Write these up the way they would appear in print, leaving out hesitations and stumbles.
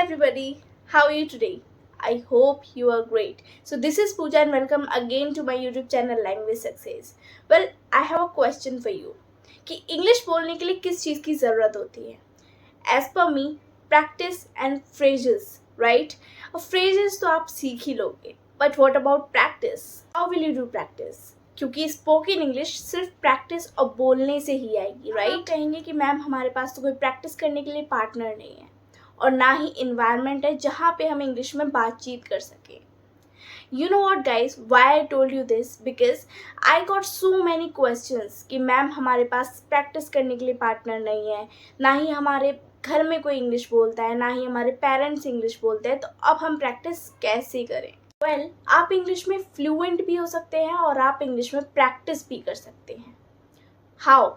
everybody, how are you today? I hope you are great. So this is Pooja and welcome again to my YouTube channel Language Success. Well, I have a question for you कि English बोलने के लिए किस चीज़ की ज़रूरत होती है? As per me, practice and phrases, right? और phrases तो आप सीख ही लोगे, but what about practice? How will you do practice? क्योंकि स्पोकन इंग्लिश सिर्फ प्रैक्टिस और बोलने से ही आएगी, राइट? आप कहेंगे कि मैम हमारे पास तो कोई प्रैक्टिस करने के लिए पार्टनर नहीं है और ना ही इन्वायरमेंट है जहाँ पे हम इंग्लिश में बातचीत कर सकें. You know what guys, why I told you this? Because I got so many questions कि मैम हमारे पास प्रैक्टिस करने के लिए पार्टनर नहीं है, ना ही हमारे घर में कोई इंग्लिश बोलता है, ना ही हमारे पेरेंट्स इंग्लिश बोलते हैं, तो अब हम प्रैक्टिस कैसे करें? वेल, आप इंग्लिश में फ्लुएंट भी हो सकते हैं और आप इंग्लिश में प्रैक्टिस भी कर सकते हैं. How?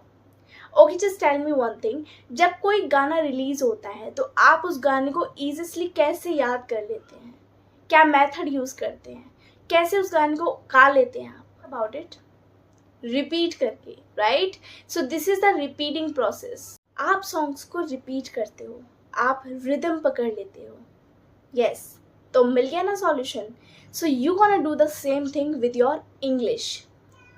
Okay, just tell me one thing. जब कोई गाना रिलीज होता है तो आप उस गाने को ईजिली कैसे याद कर लेते हैं? क्या मेथड यूज़ करते हैं? कैसे उस गाने को गा लेते हैं आप? अबाउट इट, रिपीट करके, right? So this is the repeating process. आप सॉन्ग्स को रिपीट करते हो, आप रिदम पकड़ लेते हो. यस, तो मिल गया ना solution. So you gonna do the same thing with your English,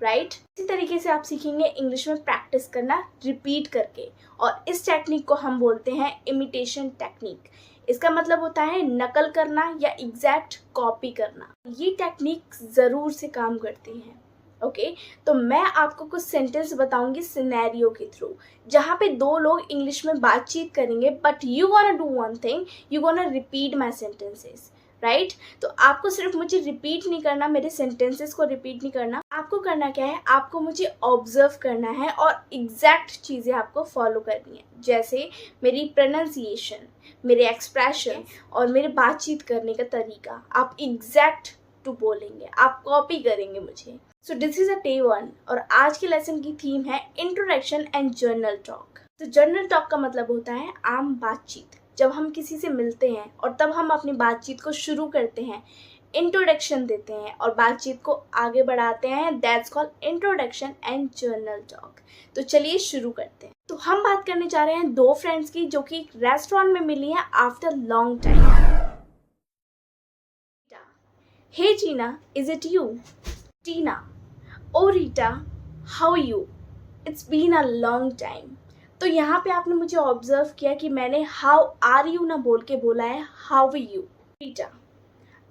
right? इसी तरीके से आप सीखेंगे इंग्लिश में प्रैक्टिस करना रिपीट करके, और इस टेक्निक को हम बोलते हैं इमिटेशन टेक्निक. इसका मतलब होता है नकल करना या एग्जैक्ट कॉपी करना. ये टेक्निक ज़रूर से काम करती हैं. ओके, तो मैं आपको कुछ सेंटेंस बताऊंगी सिनेरियो के थ्रू, जहाँ पे दो लोग इंग्लिश में बातचीत करेंगे, but you gonna do one thing, you gonna repeat my sentences, right? तो आपको सिर्फ मुझे रिपीट नहीं करना, मेरे सेंटेंसेस को रिपीट नहीं करना. आपको करना क्या है, आपको मुझे ऑब्जर्व करना है और एग्जैक्ट चीज़ें आपको फॉलो करनी है. जैसे मेरी प्रोनाउंसिएशन, मेरे एक्सप्रेशन और मेरे बातचीत करने का तरीका आप एग्जैक्ट टू बोलेंगे, आप कॉपी करेंगे मुझे. So this is a day 1 और आज के लेसन की थीम है इंट्रोडक्शन एंड जर्नल टॉक. तो जर्नल टॉक का मतलब होता है आम बातचीत. जब हम किसी से मिलते हैं और तब हम अपनी बातचीत को शुरू करते हैं, इंट्रोडक्शन देते हैं और बातचीत को आगे बढ़ाते हैं, that's called introduction and journal talk. तो चलिए शुरू करते हैं. तो हम बात करने जा रहे हैं दो फ्रेंड्स की जो कि रेस्टोरेंट में मिली हैं after long time. Hey Gina, is it you? Tina, oh Rita, how you? It's been a long time. तो यहाँ पे आपने मुझे ऑब्जर्व किया कि मैंने हाउ आर यू ना बोल के बोला है how are you. Rita,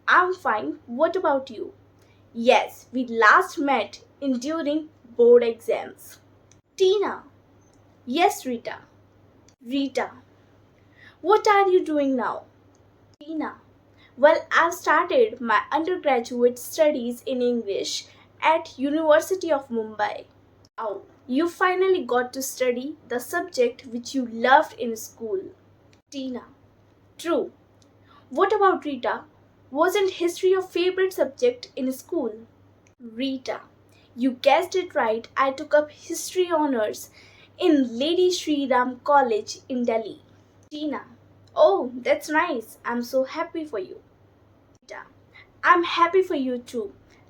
I am fine, what about you? Yes, we last met in during board exams. Tina, yes Rita. Rita, what are you doing now? Tina, well, I've started my undergraduate studies in English at University of Mumbai. Oh, you finally got to study the subject which you loved in school. Tina, true. What about Rita? Wasn't history your favorite subject in school? Rita, you guessed it right. I took up history honors in Lady Shri Ram College in Delhi. Tina, oh, that's nice. I'm so happy for you. Rita, I'm happy for you too.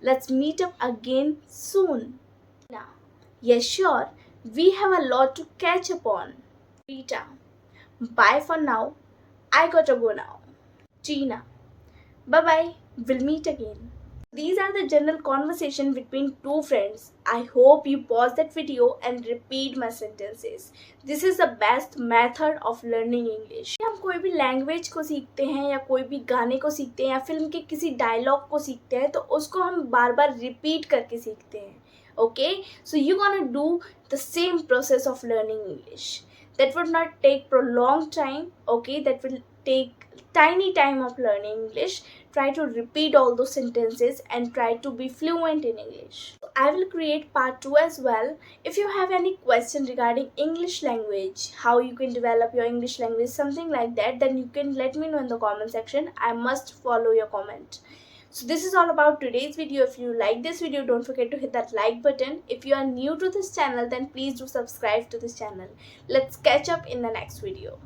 Let's meet up again soon. Tina, yes, sure. We have a lot to catch up on. Rita, bye for now. I gotta go now. Tina, bye-bye. We'll meet again. These are the general conversation between two friends. I hope you pause that video and repeat my sentences. This is the best method of learning English. हम कोई भी language को सीखते हैं या कोई भी गाने को सीखते हैं या फिल्म के किसी डायलॉग को सीखते हैं तो उसको हम बार बार रिपीट करके सीखते हैं. Okay? So you gonna do the same process of learning English. That would not take prolonged time. Okay? That will take tiny time of learning English. Try to repeat all those sentences and try to be fluent in English. So I will create part 2 as well. If you have any question regarding English language, how you can develop your English language, something like that, then you can let me know in the comment section. I must follow your comment. So this is all about today's video. If you like this video, don't forget to hit that like button. If you are new to this channel, then please do subscribe to this channel. Let's catch up in the next video.